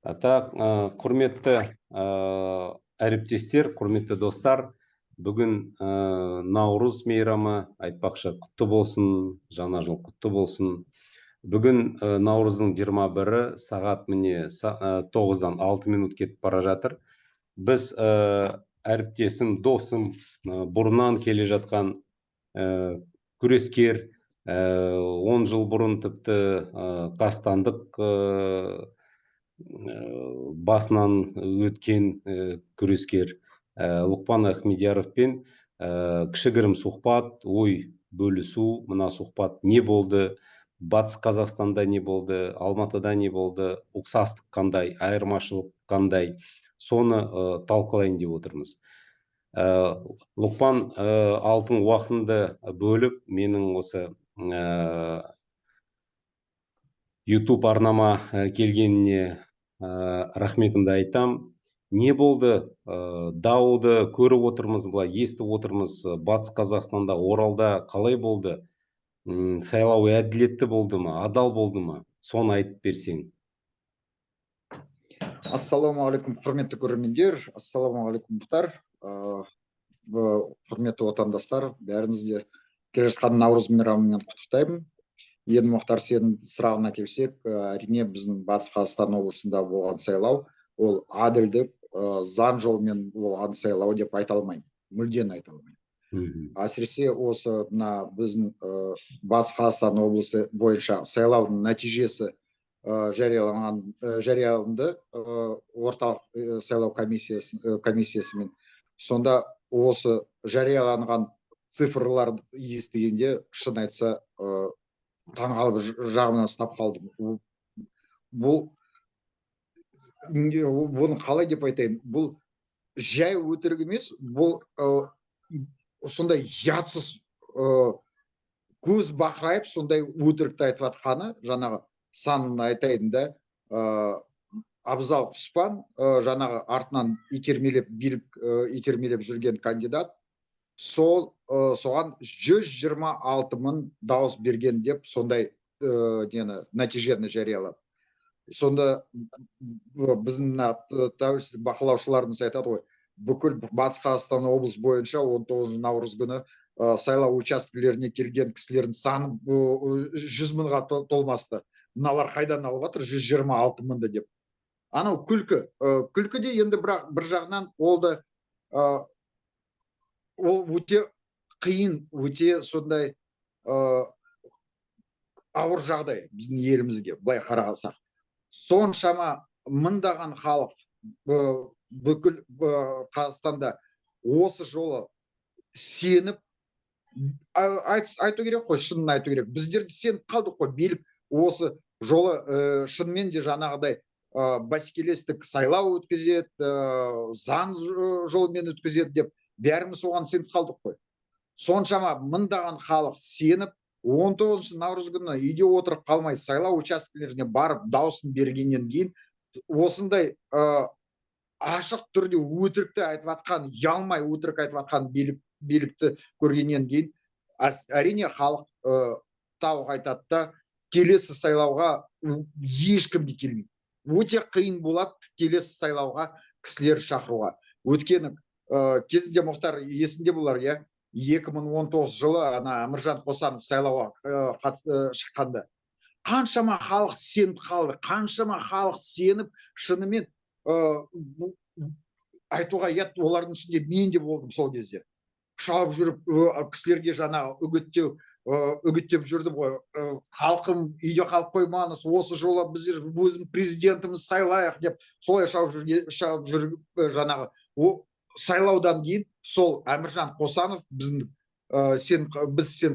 Құрметті әріптестер, құрметті достар, бүгін Наурыз мейрамы айтпақшы құтты болсын, жаңа жыл құтты болсын. Бүгін Наурыздың 21-і сағат міне 9-дан 6 минут кетіп бара жатыр. Біз әріптесім, досым, бұрыннан келе жатқан күрескер, 10 жыл бұрын тіпті қастандық басынан өткен күрескер Лұқпан Ахмедияровпен кішігірім сұхбат, ой бөлісу. Мына сұхбат не болды, Батыс Қазақстанда не болды, Алматыда не болды, ұқсастық қандай, айырмашылық қандай, соны талқылайын деп отырмыз. Лұқпан алтын уақытыңды бөліп, менің осы YouTube арнама келгеніне рахметімді айтам. Не болды? Дауды көріп отырмыз, былай естіп отырмыз. Батыс Қазақстанда, Оралда қалай болды? Сайлау әділетті болды ма, адал болды ма? Соны айтып берсең. Ассалаумағалейкум, құрметті көрермендер. Ассалаумағалейкум, Мұхтар. Құрметті отандастар, бәріңізге келе жатқан Наурыз мейрамымен құттықтаймын. Енді Мұхтар, сенің сұрағына келсек, әрине біздің Батыс Қазақстан облысында болған сайлау, ол әділдік, заң жолымен болған сайлау деп айта алмаймын, мүлден айта алмаймын. Әсіресе осы біздің Батыс Қазақстан облысы бойынша сайлаудың нәтижесі жарияланды орталық сайлау комиссиясымен. Сонда осы жарияланған цифрларды естігенде, шын айтса, таңғалып жағынан ұстап қалдым. Бұны қалай деп айтайын? Бұл жай өтірік емес, бұл сондай ятсыз көз бақырайып, сондай өтірікті айтып жатқаны, жаңағы санын айтайын да, Абзал Құспан, жаңағы артынан итермелеп жүрген кандидат, соған 126 мың дауыс берген деп сондай нәтижені жариялады. Сонда біздің тәуелсіздік бақылаушыларымыз айтады ғой, бүкіл Батыс Қазақстан облыс бойынша 19 наурыз күні сайлау учаскелеріне келген кісілердің саны 100 мыңға толмасты. Мыналар қайдан алып жатыр 126 мыңды деп. Анау күлкі. Күлкі де енді бір жағынан ол өте қиын, өте сондай ауыр жағдай біздің елімізге, былай қарасақ. Соншама мыңдаған халық бүкіл Қазақстанда осы жолы сеніп, айту керек қой, шынын айту керек. Біздерді сеніп қалдық қой, билік осы жолы шынымен де жаңағыдай бәсекелестік сайлау өткізеді, заң жолымен өткізеді деп бәріміз оған сеніп қалдық қой. Соншама мыңдаған халық сеніп, 19 наурыз күні үйде отырып қалмай сайлау учаскелеріне барып дауысын бергеннен кейін осындай ашық түрде өтірікті айтып атқан, ұялмай өтірік айтып атқан билікті көргеннен кейін әрине халық тауық айтады да, келесі сайлауға ешкім де келмейді. Өте қиын болады келесі сайлауға кісілер шақыруға. Өткені кезінде Мұхтар есінде болар, 2019 жылы Әміржан Қосанов сайлауға шыққанда қаншама халық сеніп қалды, қаншама халық сеніп, шынымен айтуға олардың ішінде мен де болдым сол кезде. Шауып жүріп, кісілерге жаңа үгіттеп жүрдім ғой. Халқым, үйде қалып қоймаңыз, осы жолы біздер өзім президентіміз сайлайық деп, солай шауып жүріп жаңағы сайлаудан кейін сол Әміржан Қосанов біз сен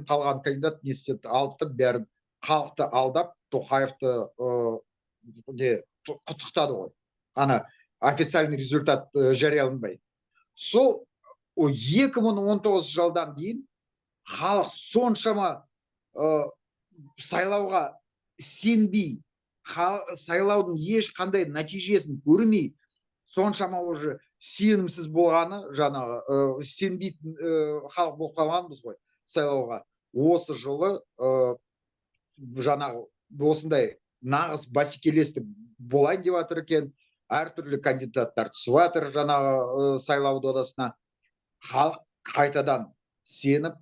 қалған кандидат не істеді, алды бәрін халықты алдап, Тоқаевты құттықтады ғой. Ана официальный результат жарияланбай. Сол 2019 жылдан кейін халық соншама сайлауға сенбей, сайлаудың ешқандай нәтижесін көрмей, соншама уже сенімсіз болғаны, жаңағы сенбейтін халық болып қалғанбыз ғой сайлауға. Осы жылы жаңағы осындай нағыз бәсекелестік болайын деп жатыр екен, әртүрлі кандидаттар түсіп жатыр жаңағы сайлау додасына. Халық қайтадан сеніп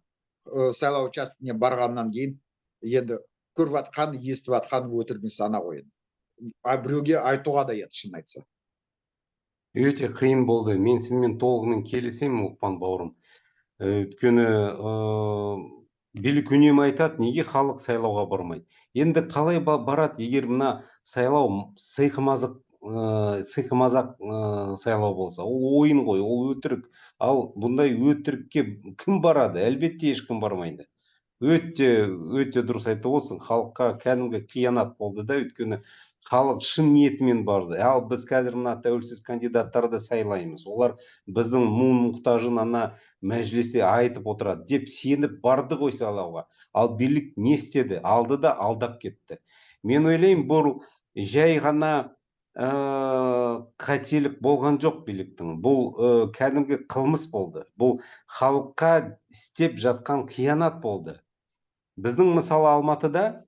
сайлау учаскесіне барғаннан кейін енді көріп жатқан, естіп жатқан өтірік емес ана ғой енді. Біреуге айтуға да еді, шын айтса. Өте қиын болды. Мен сенімен толығымен келісемін, Лұқпан бауырым. Өйткені билік үнемі айтады, неге халық сайлауға бармайды? Енді қалай барады, егер мына сайлау сыйқымазақ сайлау болса? Ол ойын ғой, ол өтірік. Ал бұндай өтірікке кім барады? Әлбетте ешкім бармайды. Өте дұрыс айтып отырсың. Халыққа кәдімгі қиянат болды да, өйткені халық шын ниетімен барды. Ал біз қазір мына тәуелсіз кандидаттарды сайлаймыз. Олар біздің мұң-мұқтажын ана мәжілісте айтып отырады деп сеніп барды ғой сайлауға. Ал билік не істеді? Алды да алдап кетті. Мен ойлаймын, бұл жай ғана қателік болған жоқ биліктің. Бұл кәдімгі қылмыс болды. Бұл халыққа істеп жатқан қиянат болды. Біздің мысалы Алматыда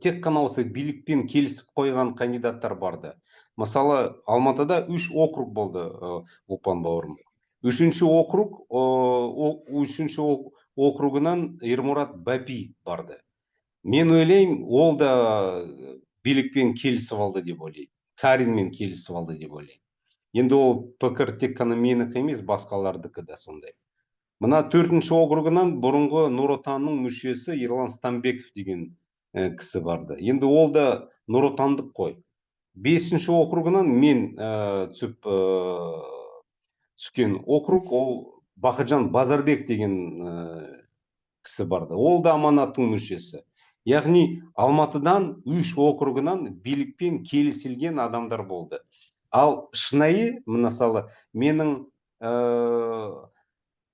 тек қана осы билікпен келісіп қойған кандидаттар барды. Мысалы Алматыда 3 округ болды, Лұқпан бауырым. Үшінші округынан Ермұрат Бәпи барды. Мен ойлаймын, ол да билікпен келісіп алды деп ойлаймын. Каринмен келісіп алды деп ойлаймын. Енді ол пікір тек қана менікі емес, басқалардікі да сондай. Мына 4-ші округынан бұрынғы Нұр Отанның мүшесі Ерлан Стамбеков деген кісі барды. Енді ол да Нұр Отандық қой. 5-ші округынан мен түскен округ, ол Бақытжан Базарбек деген кісі барды. Ол да аманаттың мүшесі. Яғни Алматыдан 3 округынан билікпен келісілген адамдар болды. Ал шынайы, мысалы, менің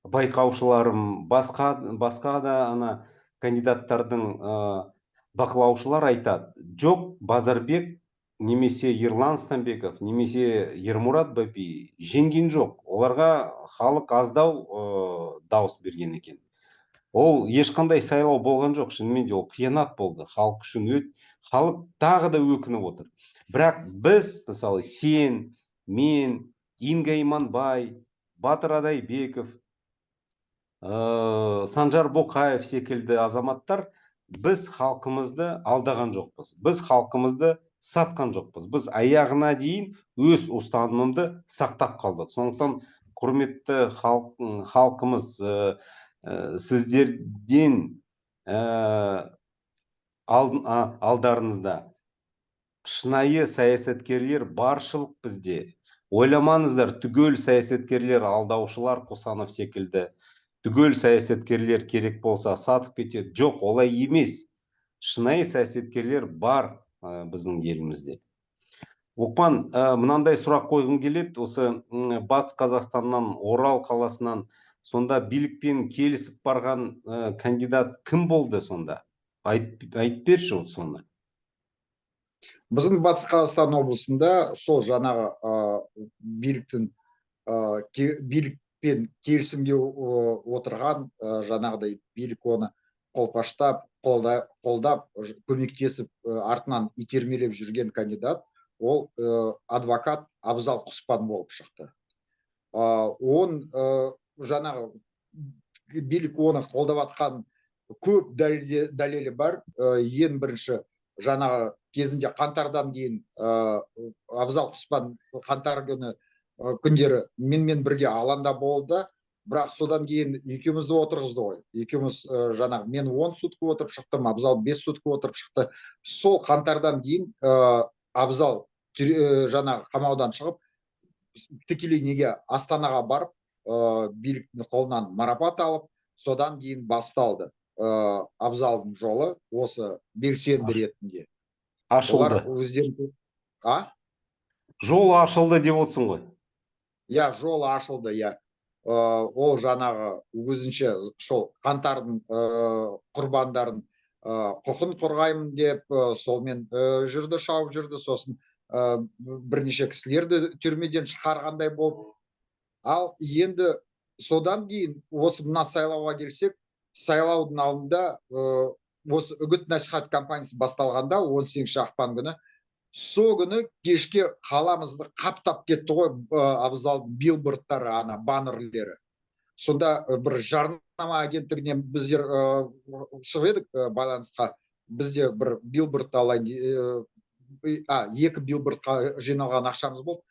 байқаушыларым, басқа да ана кандидаттардың бақылаушылар айтады, жоқ, Базарбек немесе Ерлан Стамбеков, немесе Ермұрат Бәпи жеңген жоқ. Оларға халық аздау дауыс берген екен. Ол ешқандай сайлау болған жоқ, шынымен де ол қиянат болды. Халық үшін халық тағы да өкініп отыр. Бірақ біз, мысалы, сен, мен, Инга Иманбай, Батыр Адайбеков, Санжар Боқаев секілді азаматтар, біз халқымызды алдаған жоқпыз. Біз халқымызды сатқан жоқпыз. Біз аяғына дейін өз ұстанымымды сақтап қалдық. Сондықтан, құрметті халқымыз, сіздерден алдарыңызда шынайы саясаткерлер баршылық бізде. Ойламаңыздар, түгел саясаткерлер алдаушылар Қосанов секілді. Түгел саясаткерлер керек болса сатып кетеді. Жоқ, олай емес. Шынайы саясаткерлер бар біздің елімізде. Лұқпан, мынандай сұрақ қойғым келеді. Осы Батыс Қазақстаннан, Орал қаласынан сонда билікпен келісіп барған кандидат кім болды сонда? Айтып берші сонда. Біздің Батыс Қазақстан облысында сол жаңағы билікпен келісімге отырған, жаңағыдай билік оны қолпаштап, қолдап, көмектесіп, артынан итермелеп жүрген кандидат, ол адвокат Абзал Құспан болып шықты. Жаңағы билік оны қолдап атқан көп дәлелі бар. Ең бірінші, жаңағы кезінде қаңтардан кейін Абзал Құспан қаңтар күндері менімен бірге алаңда болды. Бірақ содан кейін екеумізді отырғызды ғой. Екеуміз жаңағы мен 10 сутка отырып шықтым, Абзал 5 сутка отырып шықты. Сол қаңтардан кейін Абзал жаңағы қамаудан шығып, тікелей неге Астанаға барып, биліктің қолынан марапат алып, содан кейін басталды Абзалдың жолы осы белсенді ретінде. Ашылды. Жол ашылды деп отырсың ғой. Я, жол ашылды, я. Ол жаңағы өзінше сол қаңтардың құрбандарын құқын қорғаймын деп солмен жүрді, шауып жүрді. Сосын бірнеше кісілерді түрмеден шығарғандай болып. Ал енді содан кейін осы мына сайлауға келсек, сайлаудың алдында осы үгіт насихат кампаниясы басталғанда 18 ақпан күні сол күні кешке қаламызды қаптап кетті ғой абзал билбордтары, ана баннерлері. Сонда бір жарнама агенттігінен біздер шығып едік байланысқа. Бізде бір билборд алайын, екі билбордқа жиналған ақшамыз болды.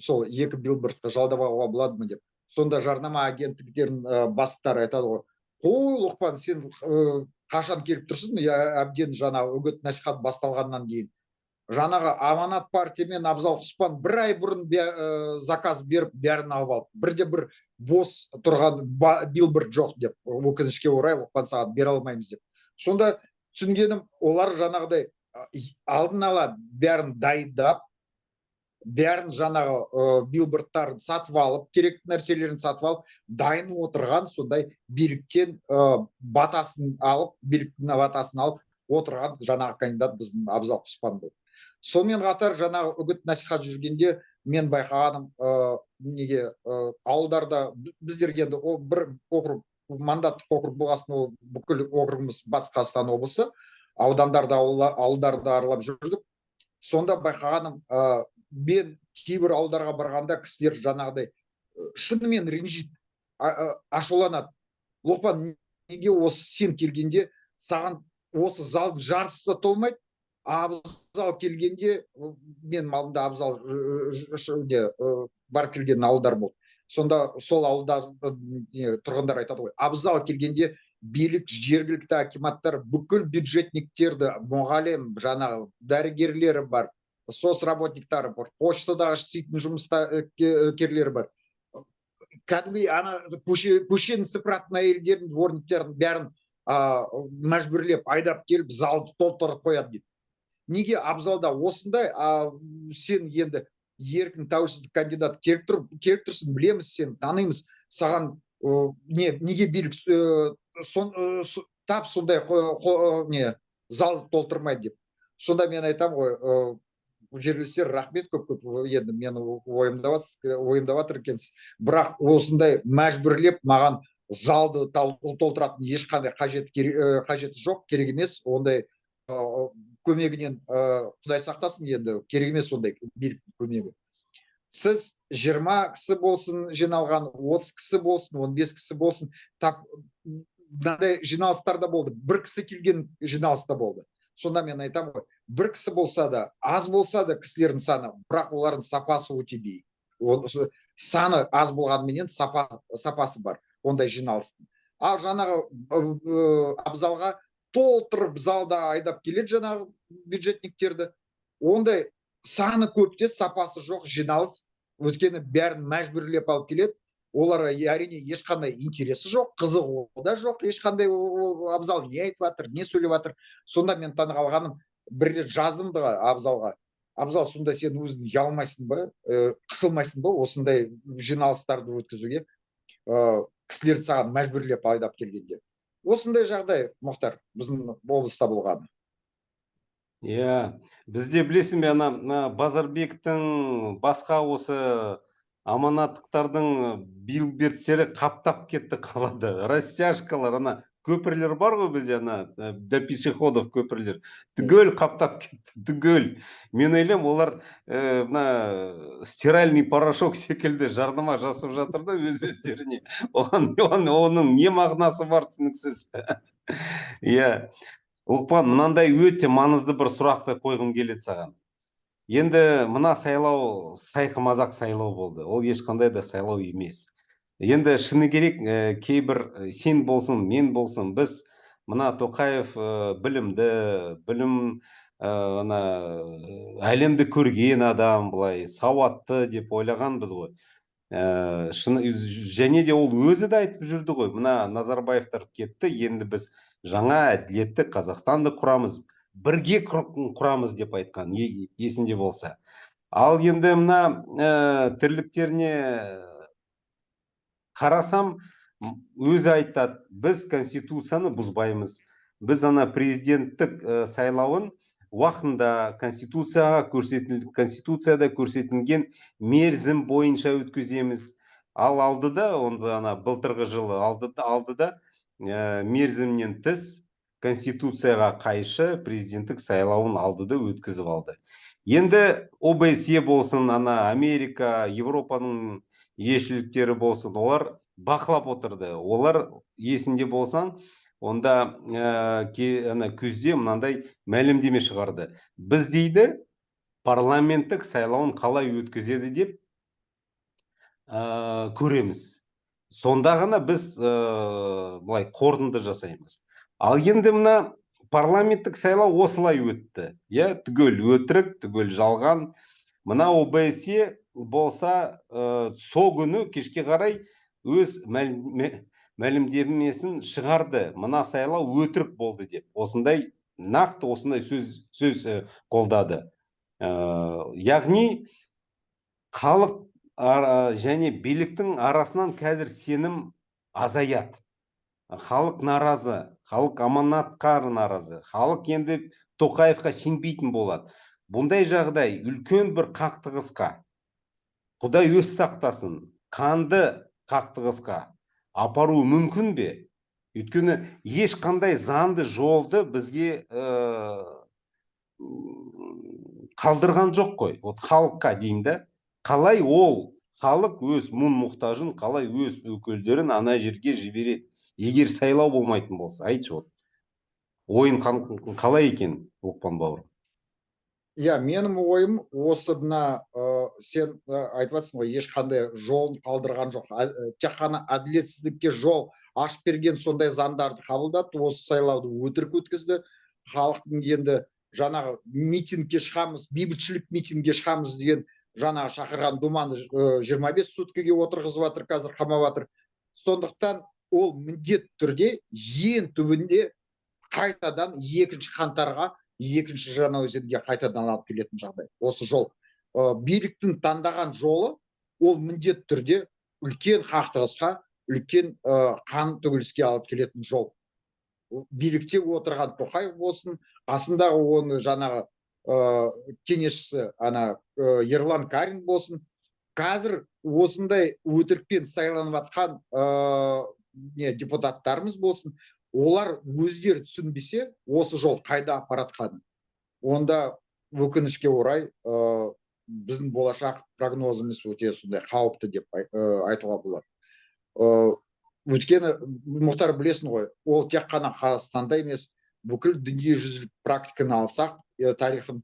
Сол екі билбордқа жалдап алуға болады ма деп. Сонда жарнама агенттіктерінің бастықтары айтады ғой, қой Лұқпан, сен қашан келіп тұрсың? Әбден жаңағы үгіт насихат басталғаннан кейін. Жаңағы Аманат партия мен Абзал Құспан бір ай бұрын заказ беріп бәрін алып алды. Бірде-бір бос тұрған билборд жоқ деп, өкінішке орай Лұқпан, саған бере алмаймыз деп. Сонда түсінгенім, олар жаңағыдай алдын ала бәрін дайындап, бәрін жаңағы билбордтарын сатып алып, керекті нәрселерін сатып алып, дайын отырған, сондай биліктен батасын алып, биліктің батасын алып отырған жаңағы кандидат біздің Абзал Құспан болды. Сонымен қатар жаңағы үгіт насихат жүргенде мен байқағаным, неге ауылдарда біздерге енді бір округ, мандаттық округ болғасын, ол бүкіл округымыз Батыс Қазақстан облысы, аудандарда, ауылдарда аралап жүрдік. Сонда байқағаным, мен кейбір ауылдарға барғанда кісілер жаңағыдай шынымен ренжиді, ашуланады. Лұқпан, неге осы сен келгенде саған осы залдың жартысы да толмайды, Абзал келгенде, мен малымда Абзал барып келген ауылдар болды. Сонда сол ауылда тұрғындар айтады ғой, Абзал келгенде билік, жергілікті акиматтар бүкіл бюджетниктерді, мұғалім, жаңағы дәрігерлері бар, соцработниктары бар, почтадағы істейтін жұмыскерлері бар. Кәдімгі ана көшені сыпыратын әйелдердің, дворниктердің бәрін мәжбүрлеп айдап келіп залды толтырып қояды дейді. Неге Абзалда осындай, сен енді еркін тәуелсіздік кандидат келіп тұрсың, білеміз, сен танимыз, саған неге билік тап сондай залды толтырмайды деп. Сонда мен айтам ғой, жерлестер, рахмет көп, енді мені ойымдап жатыр екенсіз, бірақ осындай мәжбүрлеп маған залды толтыратын ешқандай қажеті жоқ, керек емес. Ондай көмегінен Құдай сақтасын, енді керек емес ондай биліктің көмегі. Сіз 20 кісі болсын жиналған, 30 кісі болсын, 15 кісі болсын, мынандай жиналыстарда болды, бір кісі келген жиналыста болды. Сонда мен айтам ғой, бір кісі болса да, аз болса да кісілердің саны, бірақ олардың сапасы өте биік. Саны аз болғанменен сапасы бар ондай жиналыстың. Ал жаңағы Абзалға толтырып залда айдап келеді жаңағы бюджетниктерді. Ондай саны көпте, сапасы жоқ жиналыс. Өткені бәрін мәжбүрлеп алып келеді. Олар әрине ешқандай интересі жоқ, қызығы да жоқ, ешқандай Абзал не айтып жатыр, не сөйлеп жатыр. Сонда мен таңғалғаным, бір рет жаздым да Абзалға, Абзал, сонда сен өзің ұялмайсың ба, қысылмайсың ба осындай жиналыстарды өткізуге, кісілерді саған мәжбүрлеп айдап келгенде? Осындай жағдай, Мұхтар, біздің облыста болғаны. Иә, бізде білесің бе, ана Базарбектің, басқа осы аманаттықтардың билбордтері қаптап кетті қалада. Растяжкалар, ана көпірлер бар ғой бізде, ана для пешеходов көпірлер, түгел қаптап кетті, түгел. Мен ойлаймын, олар мына стиральный порошок секілді жарнама жасап жатыр да өз-өздеріне. Оның не мағынасы бар, түсініксіз. Иә. Лұқпан, мынандай өте маңызды бір сұрақты қойғым келеді саған. Енді мына сайлау сайқы мазақ сайлау болды. Ол ешқандай да сайлау емес. Енді шыны керек, кейбір сен болсын, мен болсын, біз мына Тоқаев білімді, әлемді көрген адам, былай сауатты деп ойлағанбыз ғой. Және де ол өзі де айтып жүрді ғой, мына Назарбаевтар кетті, енді біз жаңа әділетті Қазақстанды құрамыз, бірге құрамыз деп айтқан, есінде болса. Ал енді мына тірліктеріне қарасам, өзі айтады, біз конституцияны бұзбаймыз, біз ана президенттік сайлауын уақытында конституцияда көрсетілген мерзім бойынша өткіземіз. Ал алдыда, ана былтырғы жылы алдыда мерзімнен тыс конституцияға қайшы президенттік сайлауын алдыда өткізіп алды. Енді ОБСЕ болсын, ана Америка, Европаның елшіліктері болсын, олар бақылап отырды. Олар есінде болсаң, онда ана күзде мынандай мәлімдеме шығарды. Біз дейді парламенттік сайлауын қалай өткізеді деп көреміз. Сонда ғана біз былай қорытынды жасаймыз. Ал енді мына парламенттік сайлау осылай өтті. Түгел өтірік, түгел жалған. Мына ОБСЕ болса, сол күні кешке қарай өз мәлімдемесін шығарды. Мына сайлау өтірік болды деп. Осындай нақты осындай сөз қолдады. Яғни халық және биліктің арасынан қазір сенім азаяды. Халық наразы, халық аманатқа наразы, халық енді Тоқаевқа сенбейтін болады. Бұндай жағдай үлкен бір қақтығысқа, Құдай өз сақтасын, қанды қақтығысқа апару мүмкін бе? Өйткені ешқандай заңды жолды бізге қалдырған жоқ қой. Вот халыққа деймін да, қалай ол халық өз мұң-мұқтажын, қалай өз өкілдерін ана жерге жібереді? Егер сайлау болмайтын болса, айтшы, вот ойын қалай екен, Лұқпан бауырым? Менің ойым осы мына сен айтып жатсың ғой, ешқандай жолын қалдырған жоқ. Тек қана әділетсіздікке жол ашып берген сондай заңдарды қабылдады, осы сайлауды өтірік өткізді. Халықтың енді жаңағы митингке шығамыз, бейбітшілік митингке шығамыз деген жаңағы шақырған думаны 25 суткіге отырғызып жатыр, қазір қамап жатыр. Сондықтан ол міндет түрде ең түбінде қайтадан 2 қаңтарға, 2 Жаңаөзенге қайтадан алып келетін жағдай. Осы жол биліктің таңдаған жолы, ол міндет түрде үлкен қақтығысқа, үлкен қан төгіліске алып келетін жол. Билікте отырған Тоқаев болсын, қасындағы оны жаңағы кеңесшісі ана Ерлан Карин болсын, қазір осындай өтірікпен сайланып жатқан депутаттарымыз болсын, олар өздері түсінбесе, осы жол қайда апаратқанын, онда өкінішке орай біздің болашақ прогнозымыз өте сондай қауіпті деп айтуға болады. Өйткені Мұхтар білесің ғой, ол тек қана Қазақстанда емес, бүкіл дүниежүзілік практиканы алсақ, тарихын,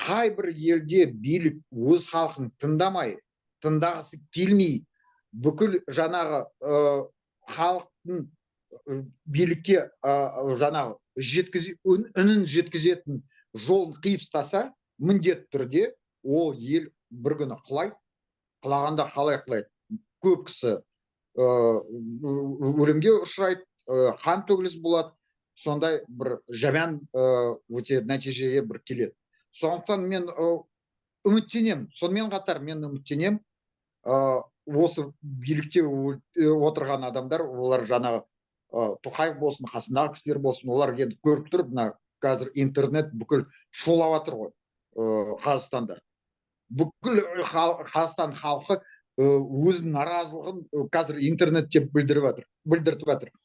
қай бір елде билік өз халқын тыңдағысы келмей, бүкіл жаңағы халықтың билікке жаңағы үнін жеткізетін жолын қиып тастаса, міндет түрде ол ел бір күні құлайды. Құлағанда қалай құлайды? Көп кісі өлімге ұшырайды, қан төгіліс болады, сондай бір жаман өте нәтижеге бір келеді. Сондықтан мен үміттенемін, сонымен қатар мен үміттенемін, осы билікте отырған адамдар, олар жаңағы Тоқаев болсын, қасындағы кісілер болсын, олар енді көріп тұр, мына қазір интернет бүкіл шулап жатыр ғой Қазақстанда. Бүкіл Қазақстан халқы өзінің наразылығын қазір интернетте білдіртіп жатыр.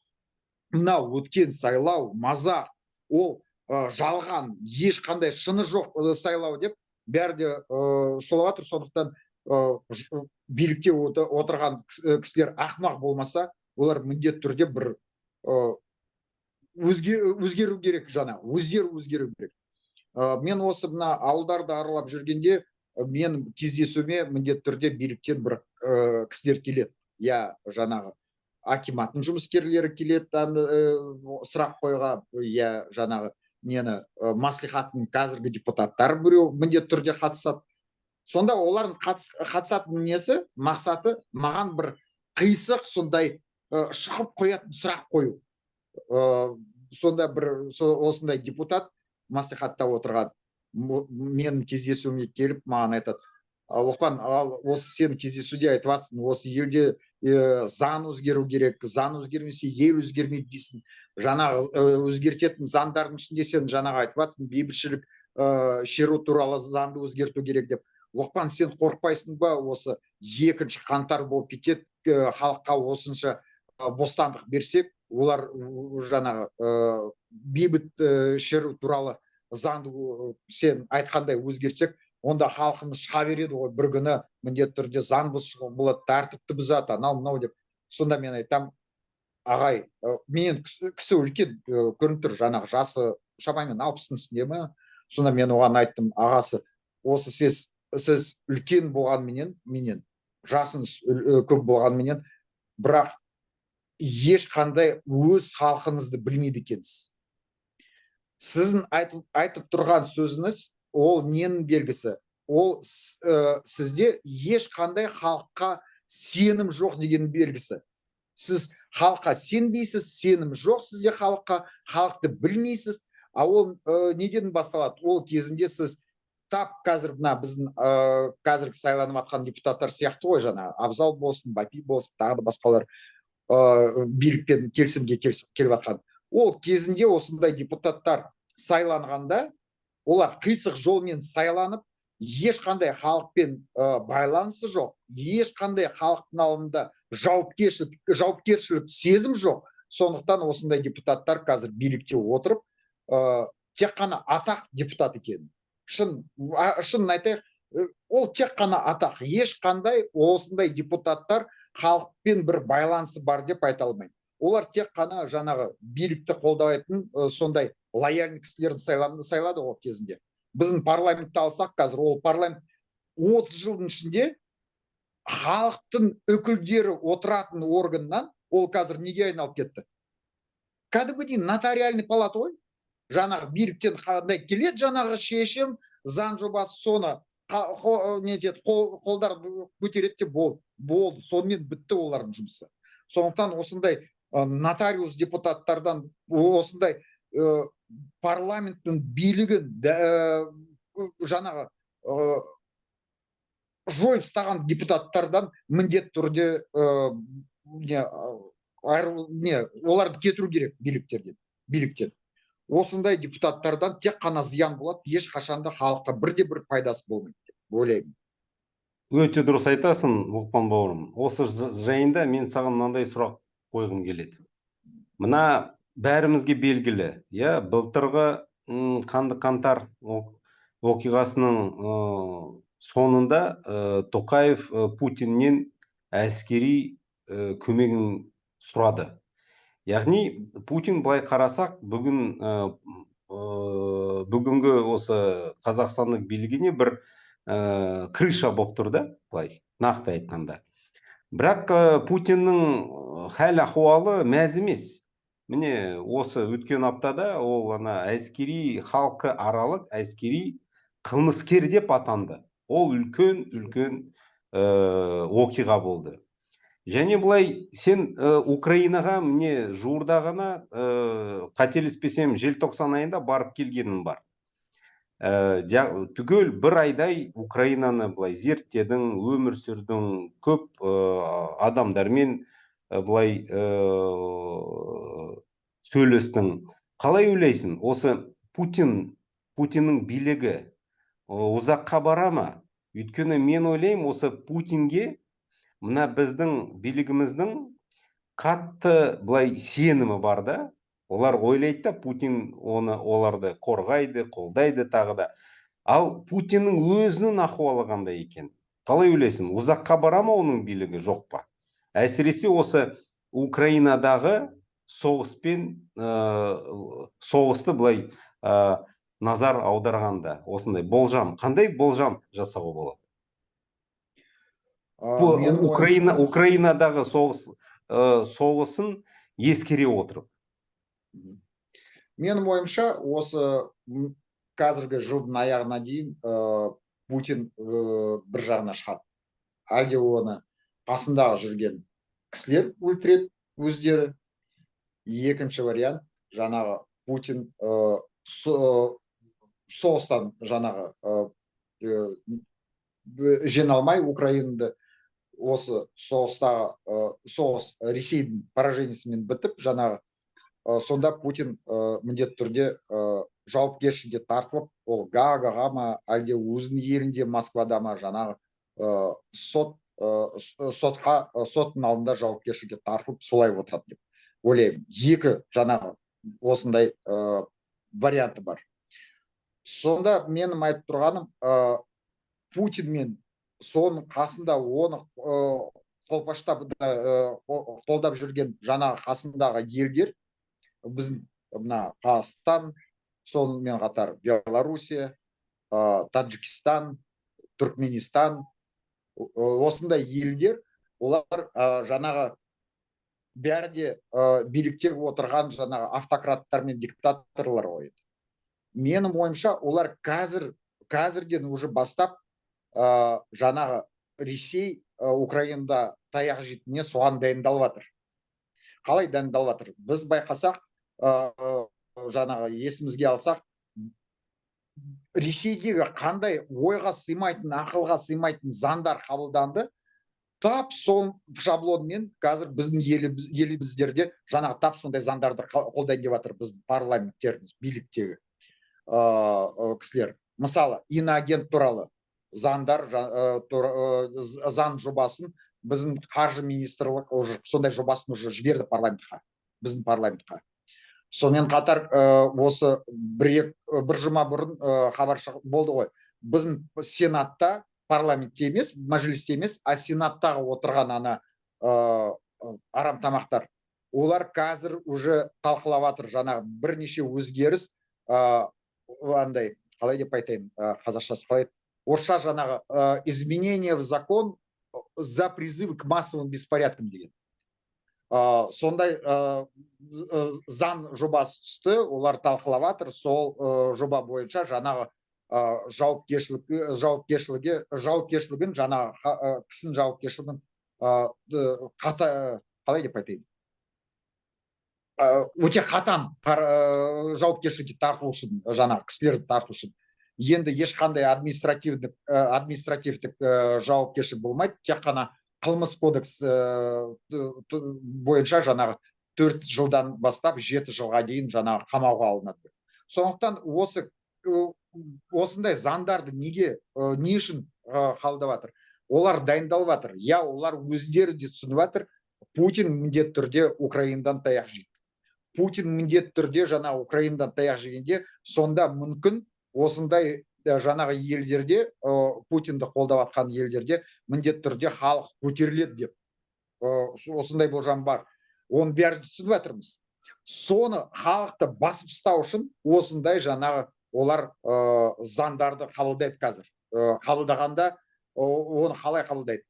Мынау өткен сайлау мазақ, ол жалған, ешқандай шыны жоқ сайлау деп бәрі де шулап жатыр. Сондықтан билікте отырған кісілер ақымақ болмаса, олар міндет түрде бір өзгеру керек, өздері өзгеру керек. Мен осы мына ауылдарды аралап жүргенде, мен кездесуіме міндет түрде биліктен бір кісілер келеді. Жаңағы акиматтың жұмыскерлері келеді, сұрақ қойға, жаңағы мені маслихаттың қазіргі депутаттары біреу міндет түрде қатысады. Сонда олардың қатысатын несі, мақсаты маған бір қисық сондай шығып қоятын сұрақ қою. Сонда бір осындай депутат маслихатта отырған менің кездесуіме келіп маған айтады: Лұқпан, осы сен кездесуде айтып жатсың, осы елде заң өзгеру керек, заң өзгермесе ел өзгермейді дейсің. Жаңағы өзгертетін заңдардың ішінде сен жаңағы айтып жатсың, бейбітшілік шеру туралы заңды өзгерту керек деп. Лұқпан, сен қорықпайсың ба, осы 2 қаңтар болып кетеді, халыққа осынша бостандық берсек, олар жаңағы бейбіт шеру туралы заңды сен айтқандай өзгертсек, онда халқымыз шыға береді ғой бір күні, міндетті түрде заң бұзушылық болады, тәртіпті бұзады, анау мынау деп. Сонда мен айтам, ағай, мен кісі үлкен көрініп тұр, жаңағы жасы шамамен 60-тың үстінде ме. Сонда мен оған айттым, ағасы, осы сіз үлкен болғанменен, жасыңыз көп болғанменен, бірақ ешқандай өз халқыңызды білмейді екенсіз. Сіздің айтып тұрған сөзіңіз, ол ненің белгісі? Ол сізде ешқандай халыққа сенім жоқ деген белгісі. Сіз халыққа сенбейсіз, сенім жоқ сізде халыққа, халықты білмейсіз. А ол неден басталады? Ол кезінде сіз тап қазір мына біздің қазіргі сайланып жатқан депутаттар сияқты ғой, жаңа Абзал болсын, Бапи болсын, тағы да басқалар билікпен келісімге келіп жатқан. Ол кезінде осындай депутаттар сайланғанда, олар қисық жолмен сайланып, ешқандай халықпен байланысы жоқ, ешқандай халықтың алдында жауапкершілік сезім жоқ. Сондықтан осындай депутаттар қазір билікте отырып, тек қана атақ депутат екен. Шынын айтайық, ол тек қана атақ. Ешқандай осындай депутаттар халықпен бір байланысы бар деп айта алмаймын. Олар тек қана жаңағы билікті қолдайтын сондай лояльный кісілерді сайлады ол кезінде. Біздің парламентті алсақ қазір, ол парламент 30 жылдың ішінде халықтың өкілдері отыратын органнан ол қазір неге айналып кетті? Кәдімгідей нотариальный палата ғой. Жаңағы биліктен қандай келеді, жаңағы шешім, заң жобасы, соны қолдар көтереді деп болды. Сонымен бітті олардың жұмысы. Сондықтан осындай нотариус депутаттардан, осындай парламенттің билігін жаңағы жойып тастаған депутаттардан міндетті түрде оларды кетіру керек биліктен. Осындай депутаттардан тек қана зиян болады, ешқашанда халыққа бірде-бір пайдасы болмайды деп ойлаймын. Өте дұрыс айтасың, Лұқпан бауырым. Осы жайында мен саған мынандай сұрақ қойғым келеді. Мына бәрімізге белгілі, былтырғы қанды қаңтар оқиғасының соңында Тоқаев Путиннен әскери көмегін сұрады. Яғни Путин, былай қарасақ, бүгінгі осы Қазақстандық билігіне бір крыша болып тұрды, былай нақты айтқанда. Бірақ Путиннің хәл ахуалы мәз емес. Міне осы өткен аптада ол әскери халқы аралық әскери қылмыскер деп атанды. Ол үлкен оқиға болды. Және бұлай сен Украинаға міне жуырда ғана қателеспесем желтоқсан айында барып келгенім бар. Түгел бір айдай Украинаны бұлай зерттедің, өмір сүрдің, көп адамдармен бұлай сөйлестің. Қалай ойлайсың, осы Путиннің билігі ұзаққа бара ма? Өйткені мен ойлаймын, осы Путинге мына біздің билігіміздің қатты бұлай сенімі бар да. Олар ойлайды да, Путин оларды қорғайды, қолдайды тағы да. Ал Путиннің өзінің ахуалы қандай екен? Қалай ойлайсың, ұзаққа бара ма оның билігі, жоқ па? Әсіресе осы Украинадағы соғысты бұлай назар аударғанда, осындай болжам, қандай болжам жасауға болады? Украинадағы соғысын ескере отырып. Менің ойымша, осы қазіргі жылдың аяғына дейін Путин бір жағына шығады. Әлде оны қасындағы жүрген кісілер өлтіреді өздері. Екінші вариант, жаңағы Путин соғыстан жаңағы жеңалмай Украинды, осы соғыс Ресейдің поражениясымен бітіп, жаңағы сонда Путин міндетті түрде жауапкершілікке тартылып, ол Гаагаға ма, әлде өзінің елінде Москвада ма, жаңағы соттың алдында жауапкершілікке тартылып солай отырады деп ойлаймын. Екі жаңағы осындай варианты бар. Сонда менің айтып тұрғаным, Путин мен соның қасында оны қолпаштап қолдап жүрген жаңағы қасындағы елдер, біздің мына Қазақстан, сонымен қатар Белоруссия, Таджикистан, Түркменистан, осындай елдер, олар жаңағы бәрі де билікте отырған жаңағы автократтар мен диктаторлар ғой. Менің ойымша олар қазірден уже бастап жаңағы Ресей Украинада таяқ жейтініне соған дайындалып жатыр. Қалай дайындалып жатыр? Біз байқасақ, жаңағы есімізге алсақ, Ресейдегі қандай ойға сыймайтын, ақылға сыймайтын заңдар қабылданды, тап сол шаблонмен қазір біздің еліміздерде жаңағы тап сондай заңдарды қолдайын деп жатыр біздің парламенттеріміз, биліктегі кісілер. Мысалы, иноагент туралы заңдар, заң жобасын біздің қаржы министрлік уже сондай жобасын уже жіберді парламентқа, біздің парламентқа. Сонымен қатар осы бір жұма бұрын хабар болды ғой, біздің сенатта, парламентте емес, мәжілісте емес, а сенаттағы отырған ана арамтамақтар, олар қазір уже талқылап жатыр жаңағы бірнеше өзгеріс, андай, қалай деп айтайын, қазақшасы қалай, орысша жаңағы изменение в закон за призыв к массовым беспорядкам деген. Сондай заң жобасы түсті, олар талқылап жатыр, сол жоба бойынша жаңағы жауапкершілігін, жаңағы кісінің жауапкершілігін қалай деп айтайын, өте қатаң жауапкершілікке тарту үшін, жаңағы кісілерді тарту үшін. Енді ешқандай административтік жауапкершілік болмайды, тек қана қылмыс кодекс бойынша жаңағы 4 жылдан бастап 7 жылға дейін жаңағы қамауға алынады. Сондықтан осындай заңдарды не үшін қабылдап жатыр? Олар дайындалып жатыр. Я, олар өздері де түсініп жатыр, Путин міндетті түрде Украинадан таяқ жейді. Путин міндетті түрде жаңағы Украинадан таяқ жегенде, сонда мүмкін осындай жаңағы елдерде, Путинді қолдап жатқан елдерде міндетті түрде халық көтеріледі деп, осындай болжам бар. Оны бәрі түсініп жатырмыз. Соны халықты басып ұстау үшін осындай жаңағы олар заңдарды қабылдайды қазір. Қабылдағанда оны қалай қабылдайды?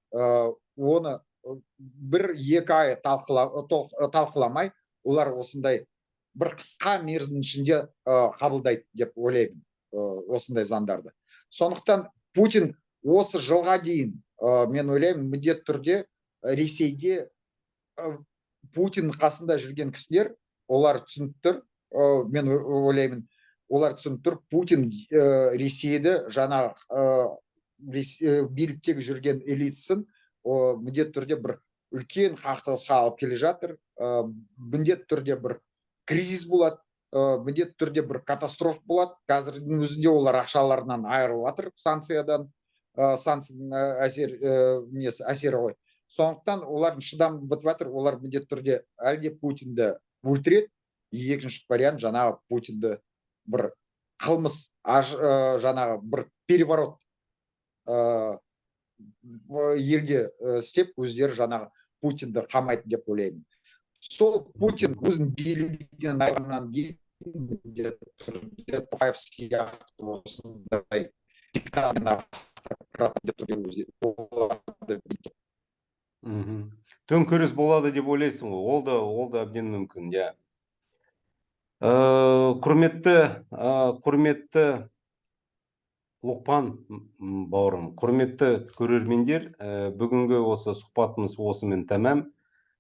Оны 1-2 ай талқыламай, олар осындай бір қысқа мерзім ішінде қабылдайды деп ойлаймын осындай заңдарды. Сондықтан Путин осы жылға дейін, мен ойлаймын, міндетті түрде Ресейде Путин қасында жүрген кісілер, олар түсініп тұр, мен ойлаймын, олар түсініп тұр, Путин Ресейді жаңағы биліктегі жүрген элитасын міндетті түрде бір үлкен қақтығысқа алып келе жатыр, міндетті түрде бір кризис болады, міндетті түрде бір катастрофа болады. Қазірдің өзінде олар ақшаларынан айырылып жатыр, санкциядан, санкцияның әсері ғой. Сондықтан олардың шыдамы бітіп жатыр, олар міндетті түрде әлде Путинді өлтіреді, екінші вариант жаңағы Путинді бір қылмыс, жаңағы бір переворот елге істеп, өздері жаңағы Путинді қамайды деп ойлаймын. Сол Путин өзін билігінен айырғаннан кейін Тоқаев сияқты осындай төңкеріс болады деп ойлайсың ғой, ол да әбден мүмкін, иә. Құрметті Лұқпан бауырым, құрметті көрермендер, бүгінгі осы сұхбатымыз осымен тәмам.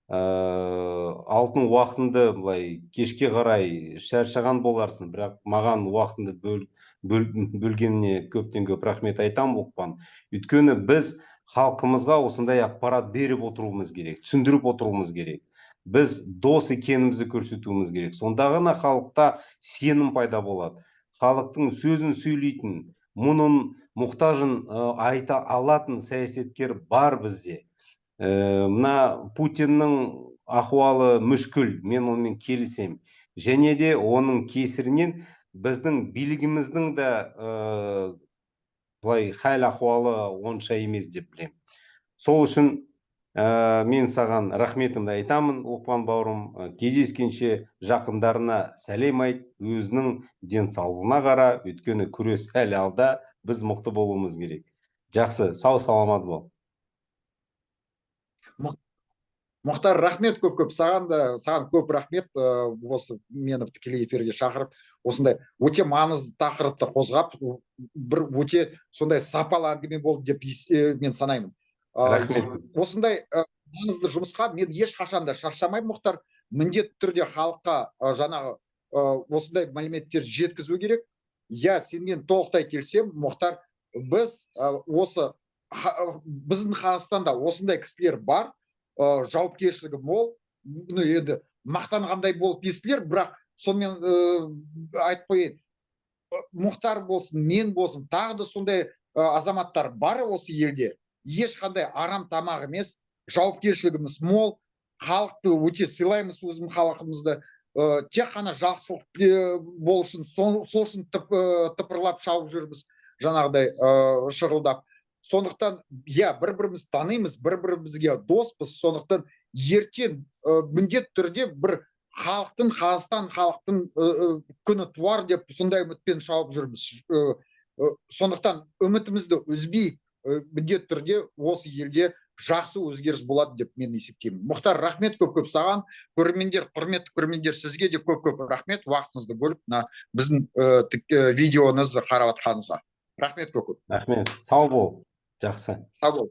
Алтын уақытынды былай кешке қарай шаршаған боларсың, бірақ маған уақытынды бөлгеніне көптен көп рахмет айтам, Лұқпан. Өйткені біз халқымызға осындай ақпарат беріп отыруымыз керек, түсіндіріп отыруымыз керек. Біз дос екенімізді көрсетуіміз керек. Сонда ғана халықта сенім пайда болады. Халықтың сөзін сөйлейтін, мұның мұқтажын айта алатын саясаткер бар бізде. Мына Путиннің ахуалы мүшкіл, мен онымен келісем. Және де оның кесірінен біздің билігіміздің де былай хәл ахуалы онша емес деп білемін. Сол үшін мен саған рахметімді айтамын, Лұқпан бауырым. Кездескенше жақындарына сәлем айт, өзінің денсаулығына қара, өйткені күрес әлі алда, біз мықты болуымыз керек. Жақсы, сау саламат бол. Мұхтар, рахмет көп саған көп рахмет, осы мені тікелей эфирге шақырып, осындай өте маңызды тақырыпты қозғап, бір өте сондай сапалы әңгіме болды деп мен санаймын. Рахмет. Осындай маңызды жұмысқа мен ешқашан да шаршамаймын, Мұхтар. Міндетті түрде халыққа жаңағы осындай мәліметтер жеткізу керек. Сенмен толықтай келсем, Мұхтар. Біз біздің Қазақстанда осындай кісілер бар, жауапкершілігі мол, енді мақтанғандай болып естілер, бірақ сонымен айтып қояйын, Мұхтар болсын, мен болсын, тағы да сондай азаматтар бар осы елде. Ешқандай арам тамақ емес, жауапкершілігіміз мол, халықты өте сыйлаймыз, өзім халқымызды. Тек қана жақсылық болу үшін, сол үшін тыпырлап шауып жүрміз, жаңағыдай шырылдап. Сондықтан, бір-біріміз танимыз, бір-бірімізге доспыз. Сондықтан ертең міндетті түрде бір Қазақстан халықтың күні туар деп сондай үмітпен шауып жүрміз. Сондықтан үмітімізді үзбейік, міндетті түрде осы елде жақсы өзгеріс болады деп мен есептеймін. Мұхтар, рахмет көп саған. Көрермендер, құрметті көрермендер, сізге де көп рахмет, уақытыңызды бөліп біздің видеоңызды қарап жатқаныңызға. Рахмет көп. Рахмет. Сау бол. Жақсы. Сау бол.